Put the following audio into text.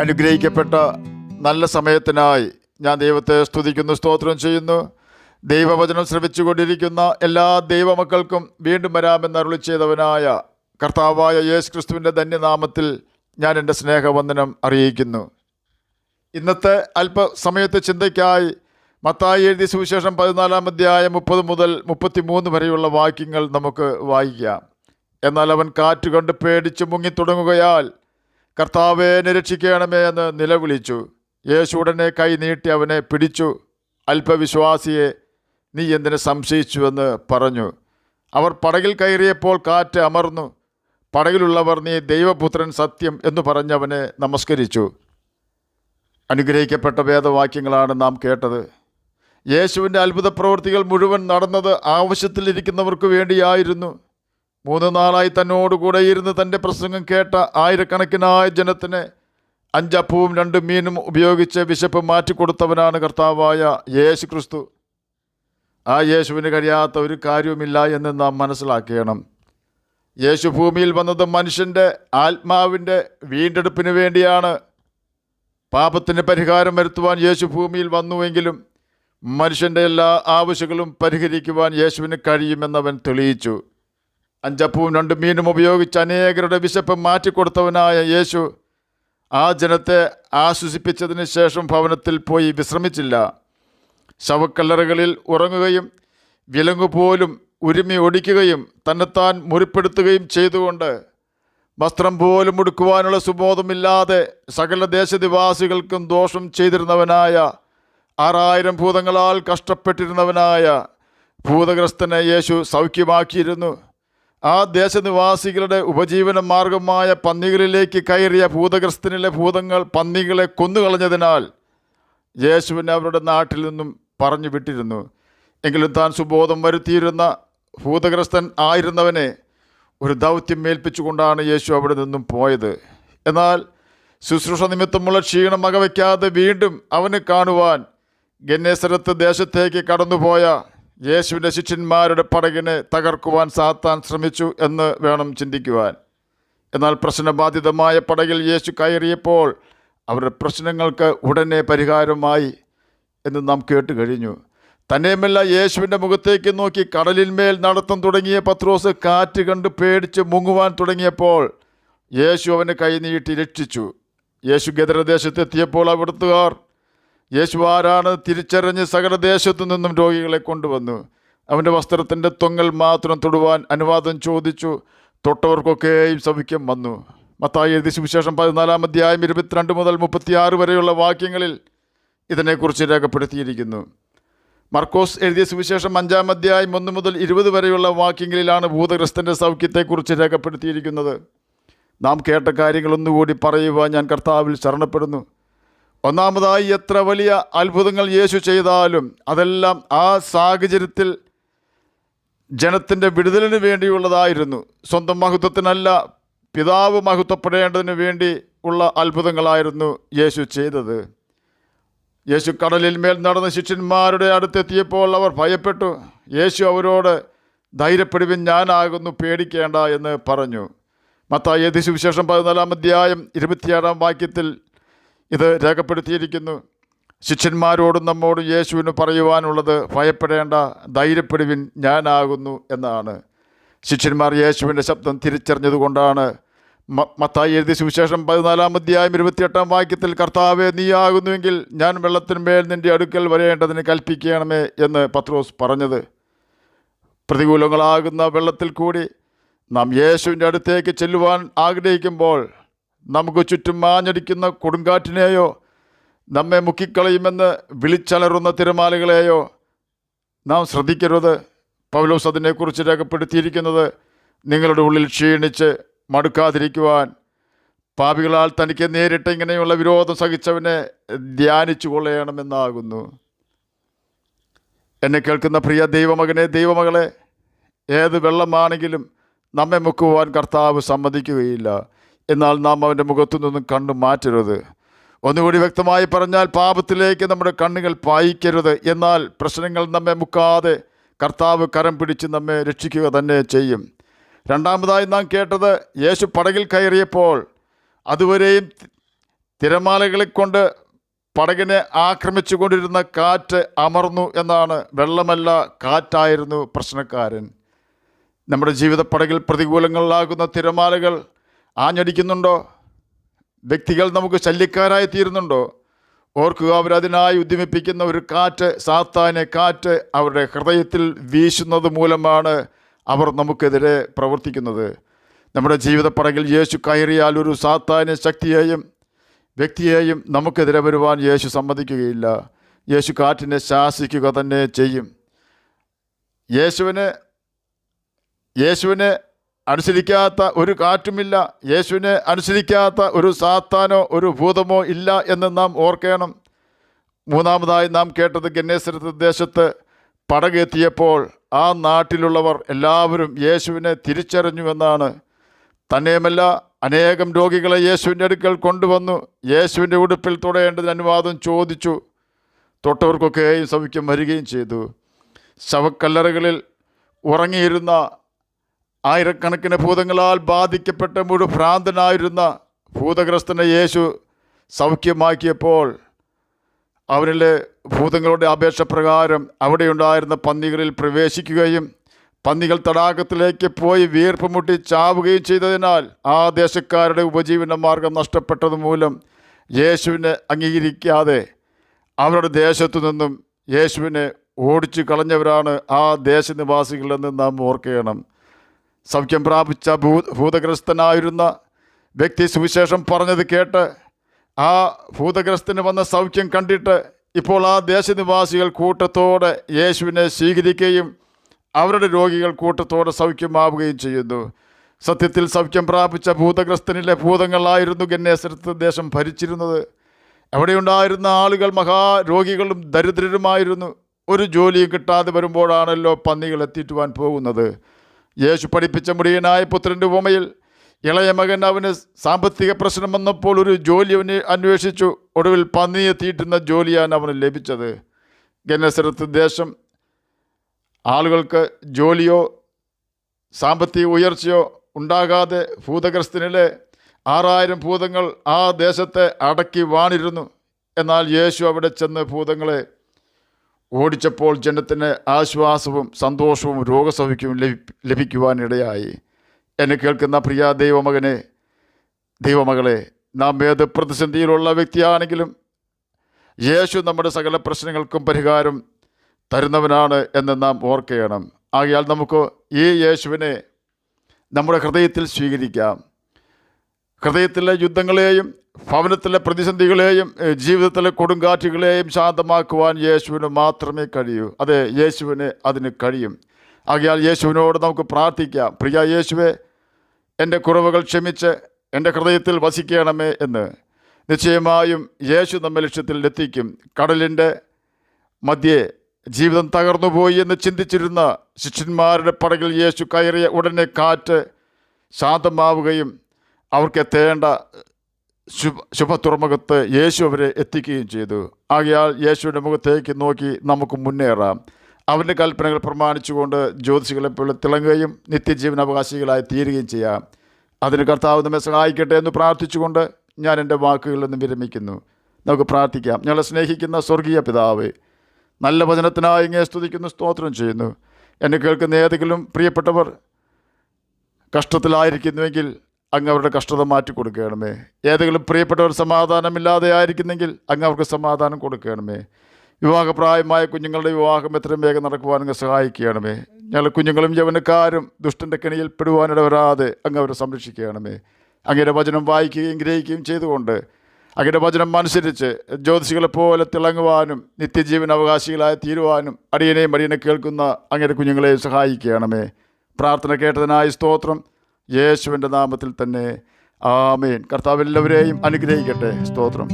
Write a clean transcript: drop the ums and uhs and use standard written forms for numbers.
അനുഗ്രഹിക്കപ്പെട്ട നല്ല സമയത്തിനായി ഞാൻ ദൈവത്തെ സ്തുതിക്കുന്നു, സ്തോത്രം ചെയ്യുന്നു. ദൈവവചനം ശ്രവിച്ചുകൊണ്ടിരിക്കുന്ന എല്ലാ ദൈവമക്കൾക്കും വീണ്ടും വരാമെന്ന് അരുളി ചെയ്തവനായ കർത്താവായ യേശു ക്രിസ്തുവിൻ്റെ ധന്യനാമത്തിൽ ഞാൻ എൻ്റെ സ്നേഹവന്ദനം അറിയിക്കുന്നു. ഇന്നത്തെ അല്പസമയത്തെ ചിന്തയ്ക്കായി മത്തായി എഴുതിയ സുവിശേഷം 14-ാം അധ്യായം 30 മുതൽ 33 വരെയുള്ള വാക്യങ്ങൾ നമുക്ക് വായിക്കാം. എന്നാൽ അവൻ കാറ്റ് കണ്ട് പേടിച്ച് മുങ്ങിത്തുടങ്ങുകയാൽ കർത്താവേ എന്നെ രക്ഷിക്കണമേ എന്ന് നിലവിളിച്ചു. യേശു ഉടനെ കൈ നീട്ടി അവനെ പിടിച്ചു. അല്പവിശ്വാസിയെ, നീ എന്തിനെ സംശയിച്ചുവെന്ന് പറഞ്ഞു. അവർ പടകിൽ കയറിയപ്പോൾ കാറ്റ് അമർന്നു. പടകിലുള്ളവർ നീ ദൈവപുത്രൻ സത്യം എന്ന് പറഞ്ഞവനെ നമസ്കരിച്ചു. അനുഗ്രഹിക്കപ്പെട്ട വേദവാക്യങ്ങളാണ് നാം കേട്ടത്. യേശുവിൻ്റെ അത്ഭുത പ്രവൃത്തികൾ മുഴുവൻ നടന്നത് ആവശ്യത്തിലിരിക്കുന്നവർക്ക് വേണ്ടിയായിരുന്നു. 3 നാളായി തന്നോടുകൂടെ ഇരുന്ന് തൻ്റെ പ്രസംഗം കേട്ട ആയിരക്കണക്കിനായ ജനത്തിന് 5 അപ്പവും 2 മീനും ഉപയോഗിച്ച് വിശപ്പ് മാറ്റിക്കൊടുത്തവനാണ് കർത്താവായ യേശു ക്രിസ്തു. ആ യേശുവിന് കഴിയാത്ത ഒരു കാര്യവുമില്ല എന്ന് നാം മനസ്സിലാക്കണം. യേശു ഭൂമിയിൽ വന്നത് മനുഷ്യൻ്റെ ആത്മാവിൻ്റെ വീണ്ടെടുപ്പിന് വേണ്ടിയാണ്. പാപത്തിന് പരിഹാരം വരുത്തുവാൻ യേശു ഭൂമിയിൽ വന്നുവെങ്കിലും മനുഷ്യൻ്റെ എല്ലാ ആവശ്യങ്ങളും പരിഹരിക്കുവാൻ യേശുവിന് കഴിയുമെന്നവൻ തെളിയിച്ചു. 5 അപ്പവും 2 മീനും ഉപയോഗിച്ച് അനേകരുടെ വിശപ്പ് മാറ്റിക്കൊടുത്തവനായ യേശു ആ ജനത്തെ ആശ്വസിപ്പിച്ചതിന് ശേഷം ഭവനത്തിൽ പോയി വിശ്രമിച്ചില്ല. ശവക്കല്ലറകളിൽ ഉറങ്ങുകയും വിലങ്ങുപോലും ഉരുമി ഒടിക്കുകയും തന്നെത്താൻ മുറിപ്പെടുത്തുകയും ചെയ്തുകൊണ്ട് വസ്ത്രം പോലും ഉടുക്കുവാനുള്ള സുബോധമില്ലാതെ സകല ദേശനിവാസികൾക്കും ദോഷം ചെയ്തിരുന്നവനായ 6000 ഭൂതങ്ങളാൽ കഷ്ടപ്പെട്ടിരുന്നവനായ ഭൂതഗ്രസ്തനെ യേശു സൗഖ്യമാക്കിയിരുന്നു. ആ ദേശനിവാസികളുടെ ഉപജീവന മാർഗമായ പന്നികളിലേക്ക് കയറിയ ഭൂതഗ്രസ്തനിലെ ഭൂതങ്ങൾ പന്നികളെ കൊന്നുകളഞ്ഞതിനാൽ യേശുവിനെ അവരുടെ നാട്ടിൽ നിന്നും പറഞ്ഞു വിട്ടിരുന്നു. എങ്കിലും താൻ സുബോധം വരുത്തിയിരുന്ന ഭൂതഗ്രസ്തൻ ആയിരുന്നവനെ ഒരു ദൗത്യം ഏൽപ്പിച്ചുകൊണ്ടാണ് യേശു അവിടെ നിന്നും പോയത്. എന്നാൽ ശുശ്രൂഷ നിമിത്തമുള്ള ക്ഷീണം വകവയ്ക്കാതെ വീണ്ടും അവനെ കാണുവാൻ ഗന്നേസരത്ത് ദേശത്തേക്ക് കടന്നുപോയ യേശുവിൻ്റെ ശിഷ്യന്മാരുടെ പടകിനെ തകർക്കുവാൻ സാത്താൻ ശ്രമിച്ചു എന്ന് വേണം ചിന്തിക്കുവാൻ. എന്നാൽ പ്രശ്നബാധിതമായ പടകിൽ യേശു കയറിയപ്പോൾ അവരുടെ പ്രശ്നങ്ങൾക്ക് ഉടനെ പരിഹാരമായി എന്ന് നാം കേട്ട് കഴിഞ്ഞു. തന്നെയുമല്ല, യേശുവിൻ്റെ മുഖത്തേക്ക് നോക്കി കടലിന്മേൽ നടത്തം തുടങ്ങിയ പത്രോസ് കാറ്റ് കണ്ട് പേടിച്ച് മുങ്ങുവാൻ തുടങ്ങിയപ്പോൾ യേശു അവന് കൈനീട്ടി രക്ഷിച്ചു. യേശു ഗദരദേശത്തെത്തിയപ്പോൾ അവിടുത്തുകാർ യേശു ആരാണ് തിരിച്ചറിഞ്ഞ് സകല ദേശത്തു നിന്നും രോഗികളെ കൊണ്ടുവന്നു. അവൻ്റെ വസ്ത്രത്തിൻ്റെ തൊങ്ങൽ മാത്രം തൊടുവാൻ അനുവാദം ചോദിച്ചു. തൊട്ടവർക്കൊക്കെയും സൗഖ്യം വന്നു. മത്തായി എഴുതിയ സുവിശേഷം 14-ാം അധ്യായം 22 മുതൽ 36 വരെയുള്ള വാക്യങ്ങളിൽ ഇതിനെക്കുറിച്ച് രേഖപ്പെടുത്തിയിരിക്കുന്നു. മർക്കോസ് എഴുതിയ സുവിശേഷം 5-ാം അധ്യായം 1 മുതൽ 20 വരെയുള്ള വാക്യങ്ങളിലാണ് ഭൂതഗ്രസ്തൻ്റെ സൗഖ്യത്തെക്കുറിച്ച് രേഖപ്പെടുത്തിയിരിക്കുന്നത്. നാം കേട്ട കാര്യങ്ങളൊന്നുകൂടി പറയുവാൻ ഞാൻ കർത്താവിൽ ശരണപ്പെടുന്നു. ഒന്നാമതായി, എത്ര വലിയ അത്ഭുതങ്ങൾ യേശു ചെയ്താലും അതെല്ലാം ആ സാഹചര്യത്തിൽ ജനത്തിൻ്റെ വിടുതലിന് വേണ്ടിയുള്ളതായിരുന്നു. സ്വന്തം മഹത്വത്തിനല്ല, പിതാവ് മഹത്വപ്പെടേണ്ടതിന് വേണ്ടി ഉള്ള അത്ഭുതങ്ങളായിരുന്നു യേശു ചെയ്തത്. യേശു കടലിൽ മേൽ നടന്ന ശിഷ്യന്മാരുടെ അടുത്തെത്തിയപ്പോൾ അവർ ഭയപ്പെട്ടു. യേശു അവരോട്, ധൈര്യപ്പെടുവിൻ, ഞാനാകുന്നു, പേടിക്കേണ്ട എന്ന് പറഞ്ഞു. മത്തായി എഴുതിയ സുവിശേഷം 14-ാം അധ്യായം 27-ാം വാക്യത്തിൽ ഇത് രേഖപ്പെടുത്തിയിരിക്കുന്നു. ശിഷ്യന്മാരോടും നമ്മോടും യേശുവിന് പറയുവാനുള്ളത്, ഭയപ്പെടേണ്ട, ധൈര്യപ്പെടുവിൻ, ഞാനാകുന്നു എന്നാണ്. ശിഷ്യന്മാർ യേശുവിൻ്റെ ശബ്ദം തിരിച്ചറിഞ്ഞതുകൊണ്ടാണ് മത്തായി എഴുതിയ സുവിശേഷം 14-ാം അധ്യായം 28-ാം വാക്യത്തിൽ, കർത്താവേ, നീയാകുന്നുവെങ്കിൽ ഞാൻ വെള്ളത്തിന്മേൽ നിൻ്റെ അടുക്കൽ വരേണ്ടതിന് കൽപ്പിക്കണമേ എന്ന് പത്രോസ് പറഞ്ഞത്. പ്രതികൂലങ്ങളാകുന്ന വെള്ളത്തിൽ കൂടി നാം യേശുവിൻ്റെ അടുത്തേക്ക് ചെല്ലുവാൻ ആഗ്രഹിക്കുമ്പോൾ നമുക്ക് ചുറ്റും മാഞ്ഞടിക്കുന്ന കൊടുങ്കാറ്റിനെയോ നമ്മെ മുക്കിക്കളയുമെന്ന് വിളിച്ചലറുന്ന തിരമാലകളെയോ നാം ശ്രദ്ധിക്കരുത്. പൗലോസ് അതിനെക്കുറിച്ച് രേഖപ്പെടുത്തിയിരിക്കുന്നത്, നിങ്ങളുടെ ഉള്ളിൽ ക്ഷീണിച്ച് മടുക്കാതിരിക്കുവാൻ പാപികളാൽ തനിക്ക് നേരിട്ട് ഇങ്ങനെയുള്ള വിരോധം സഹിച്ചവനെ ധ്യാനിച്ചു കൊള്ളണമെന്നാകുന്നു. എന്നെ കേൾക്കുന്ന പ്രിയ ദൈവമകനെ, ദൈവമകളെ, ഏത് വെള്ളമാണെങ്കിലും നമ്മെ മുക്കുവാൻ കർത്താവ് സമ്മതിക്കുകയില്ല. എന്നാൽ നാം അവൻ്റെ മുഖത്തു നിന്നും കണ്ണു മാറ്റരുത്. ഒന്നുകൂടി വ്യക്തമായി പറഞ്ഞാൽ, പാപത്തിലേക്ക് നമ്മുടെ കണ്ണുകൾ പായിക്കരുത്. എന്നാൽ പ്രശ്നങ്ങൾ നമ്മെ മുക്കാതെ കർത്താവ് കരം പിടിച്ച് നമ്മെ രക്ഷിക്കുക തന്നെ ചെയ്യും. രണ്ടാമതായി നാം കേട്ടത്, യേശു പടകിൽ കയറിയപ്പോൾ അതുവരെയും തിരമാലകളെ കൊണ്ട് പടകിനെ ആക്രമിച്ചു കൊണ്ടിരുന്ന കാറ്റ് അമർന്നു എന്നാണ്. വെള്ളമല്ല, കാറ്റായിരുന്നു പ്രശ്നക്കാരൻ. നമ്മുടെ ജീവിത പടകിൽ പ്രതികൂലങ്ങളിലാകുന്ന തിരമാലകൾ ആഞ്ഞടിക്കുന്നുണ്ടോ? വ്യക്തികൾ നമുക്ക് ശല്യക്കാരായി തീരുന്നുണ്ടോ? ഓർക്കുക, അവരതിനായി ഉദ്യമിപ്പിക്കുന്ന ഒരു കാറ്റ്, സാത്താനെ കാറ്റ് അവരുടെ ഹൃദയത്തിൽ വീശുന്നത് മൂലമാണ് അവർ നമുക്കെതിരെ പ്രവർത്തിക്കുന്നത്. നമ്മുടെ ജീവിത പടകിൽ യേശു കയറിയാൽ ഒരു സാത്താന്യ ശക്തിയെയും വ്യക്തിയെയും നമുക്കെതിരെ വരുവാൻ യേശു സമ്മതിക്കുകയില്ല. യേശു കാറ്റിനെ ശാസിക്കുക തന്നെ ചെയ്യും. യേശുവിനെ അനുസരിക്കാത്ത ഒരു കാറ്റുമില്ല. യേശുവിനെ അനുസരിക്കാത്ത ഒരു സാത്താനോ ഒരു ഭൂതമോ ഇല്ല എന്ന് നാം ഓർക്കണം. മൂന്നാമതായി നാം കേട്ടത്, ഗന്നേസരത്ത് ദേശത്ത് പടകെത്തിയപ്പോൾ ആ നാട്ടിലുള്ളവർ എല്ലാവരും യേശുവിനെ തിരിച്ചറിഞ്ഞുവെന്നാണ്. തന്നെയുമല്ല, അനേകം രോഗികളെ യേശുവിൻ്റെ അടുക്കൽ കൊണ്ടുവന്നു. യേശുവിൻ്റെ ഉടുപ്പിൽ തൊടേണ്ടതിന് അനുവാദം ചോദിച്ചു. തൊട്ടവർക്കൊക്കെയും സൗഖ്യം വരികയും ചെയ്തു. ശവക്കല്ലറകളിൽ ഉറങ്ങിയിരുന്ന ആയിരക്കണക്കിന് ഭൂതങ്ങളാൽ ബാധിക്കപ്പെട്ട ഭ്രാന്തനായിരുന്ന ഭൂതഗ്രസ്തനെ യേശു സൗഖ്യമാക്കിയപ്പോൾ അവരിലെ ഭൂതങ്ങളുടെ അപേക്ഷ പ്രകാരം അവിടെയുണ്ടായിരുന്ന പന്നികളിൽ പ്രവേശിക്കുകയും പന്നികൾ തടാകത്തിലേക്ക് പോയി വീർപ്പ് മുട്ടി ചാവുകയും ചെയ്തതിനാൽ ആ ദേശക്കാരുടെ ഉപജീവന മാർഗം നഷ്ടപ്പെട്ടത് മൂലം യേശുവിനെ അംഗീകരിക്കാതെ അവരുടെ ദേശത്തു നിന്നും യേശുവിനെ ഓടിച്ചു കളഞ്ഞവരാണ് ആ ദേശനിവാസികളെന്ന് നാം ഓർക്കണം. സൗഖ്യം പ്രാപിച്ച ഭൂതഗ്രസ്തനായിരുന്ന വ്യക്തി സുവിശേഷം പറഞ്ഞത് കേട്ട് ആ ഭൂതഗ്രസ്തന് വന്ന സൗഖ്യം കണ്ടിട്ട് ഇപ്പോൾ ആ ദേശനിവാസികൾ കൂട്ടത്തോടെ യേശുവിനെ സ്വീകരിക്കുകയും അവരുടെ രോഗികൾ കൂട്ടത്തോടെ സൗഖ്യമാവുകയും ചെയ്യുന്നു. സത്യത്തിൽ സൗഖ്യം പ്രാപിച്ച ഭൂതഗ്രസ്തനിലെ ഭൂതങ്ങളായിരുന്നു ഗന്നേസരത്ത് ദേശം ഭരിച്ചിരുന്നത്. അവിടെയുണ്ടായിരുന്ന ആളുകൾ മഹാരോഗികളും ദരിദ്രരുമായിരുന്നു. ഒരു ജോലിയും കിട്ടാതെ വരുമ്പോഴാണല്ലോ പന്നികൾ എത്തിയിട്ടുവാൻ പോകുന്നത്. യേശു പഠിപ്പിച്ച മുടിയനായ പുത്രൻ്റെ ഉപമയിൽ ഇളയ മകൻ അവന് സാമ്പത്തിക പ്രശ്നം വന്നപ്പോൾ ഒരു ജോലി അവന് അന്വേഷിച്ചു. ഒടുവിൽ പന്നിയെ തീറ്റുന്ന ജോലിയാണ് അവന് ലഭിച്ചത്. ഗന്നേസരത്ത് ദേശം ആളുകൾക്ക് ജോലിയോ സാമ്പത്തിക ഉയർച്ചയോ ഉണ്ടാകാതെ ഭൂതഗ്രസ്തനിലെ 6000 ഭൂതങ്ങൾ ആ ദേശത്തെ അടക്കി വാണിരുന്നു. എന്നാൽ യേശു അവിടെ ചെന്ന് ഭൂതങ്ങളെ ഓടിച്ചപ്പോൾ ജനത്തിന് ആശ്വാസവും സന്തോഷവും രോഗസൗഖ്യവും ലഭിക്കുവാനിടയായി. എന്നെ കേൾക്കുന്ന പ്രിയ ദൈവമകളെ, നാം ഏത് പ്രതിസന്ധിയിലുള്ള വ്യക്തിയാണെങ്കിലും യേശു നമ്മുടെ സകല പ്രശ്നങ്ങൾക്കും പരിഹാരം തരുന്നവനാണ് എന്ന് നാം ഓർക്കണം. ആകയാൽ നമുക്ക് ഈ യേശുവിനെ നമ്മുടെ ഹൃദയത്തിൽ സ്വീകരിക്കാം. ഹൃദയത്തിലെ യുദ്ധങ്ങളെയും ഭവനത്തിലെ പ്രതിസന്ധികളെയും ജീവിതത്തിലെ കൊടുങ്കാറ്റുകളെയും ശാന്തമാക്കുവാൻ യേശുവിന് മാത്രമേ കഴിയൂ. അതെ, യേശുവിന് അതിന് കഴിയും. ആകയാൽ യേശുവിനോട് നമുക്ക് പ്രാർത്ഥിക്കാം. പ്രിയ യേശുവേ, എൻ്റെ കുറവുകൾ ക്ഷമിച്ച് എൻ്റെ ഹൃദയത്തിൽ വസിക്കണമേ എന്ന്. നിശ്ചയമായും യേശു നമ്മെ ലക്ഷ്യത്തിൽ എത്തിക്കും. കടലിൻ്റെ മധ്യേ ജീവിതം തകർന്നുപോയി എന്ന് ചിന്തിച്ചിരുന്ന ശിഷ്യന്മാരുടെ പടകിൽ യേശു കയറിയ ഉടനെ കാറ്റ് ശാന്തമാവുകയും അവർക്ക് എത്തേണ്ട ശുഭതുറമുഖത്ത് യേശു അവരെ എത്തിക്കുകയും ചെയ്തു. ആകയാൽ യേശുവിൻ്റെ മുഖത്തേക്ക് നോക്കി നമുക്ക് മുന്നേറാം. അവൻ്റെ കൽപ്പനകൾ പ്രമാണിച്ചുകൊണ്ട് ജ്യോതിഷികളെപ്പോലെ തിളങ്ങുകയും നിത്യജീവനാവകാശികളായി തീരുകയും ചെയ്യാം. അതിന് കർത്താവ് നമ്മെ സഹായിക്കട്ടെ എന്ന് പ്രാർത്ഥിച്ചുകൊണ്ട് ഞാൻ എൻ്റെ വാക്കുകളിൽ നിന്ന് വിരമിക്കുന്നു. നമുക്ക് പ്രാർത്ഥിക്കാം. ഞങ്ങളെ സ്നേഹിക്കുന്ന സ്വർഗീയ പിതാവേ, നല്ല വചനത്തിനായി ഇങ്ങനെ സ്തുതിക്കുന്നു, സ്തോത്രം ചെയ്യുന്നു. എന്നെ കേൾക്കുന്ന ഏതെങ്കിലും പ്രിയപ്പെട്ടവർ കഷ്ടത്തിലായിരിക്കുന്നുവെങ്കിൽ അങ്ങ് അവരുടെ കഷ്ടത മാറ്റി കൊടുക്കണമേ. ഏതെങ്കിലും പ്രിയപ്പെട്ടവർ സമാധാനമില്ലാതെ ആയിരിക്കുന്നെങ്കിൽ അങ്ങ് അവർക്ക് സമാധാനം കൊടുക്കണമേ. വിവാഹപ്രായമായ കുഞ്ഞുങ്ങളുടെ വിവാഹം എത്രയും വേഗം നടക്കുവാൻ അങ്ങ് സഹായിക്കണമേ. ഞങ്ങൾ കുഞ്ഞുങ്ങളും യൗവനക്കാരും ദുഷ്ടൻ്റെ കെണിയിൽ പെടുവാനിടവരാതെ അങ്ങ് അവരെ സംരക്ഷിക്കണമേ. അങ്ങയുടെ വചനം വായിക്കുകയും ഗ്രഹിക്കുകയും ചെയ്തുകൊണ്ട് അങ്ങയുടെ വചനം അനുസരിച്ച് ജ്യോതിഷികളെപ്പോലെ തിളങ്ങുവാനും നിത്യജീവൻ അവകാശികളായി തീരുവാനും അടിയനെ കേൾക്കുന്ന അങ്ങയുടെ കുഞ്ഞുങ്ങളെയും സഹായിക്കണമേ. പ്രാർത്ഥന കേട്ടതിനായി സ്തോത്രം. യേശുവിൻ്റെ നാമത്തിൽ തന്നെ ആമേൻ. കർത്താവ് എല്ലാവരെയും അനുഗ്രഹിക്കട്ടെ. സ്തോത്രം.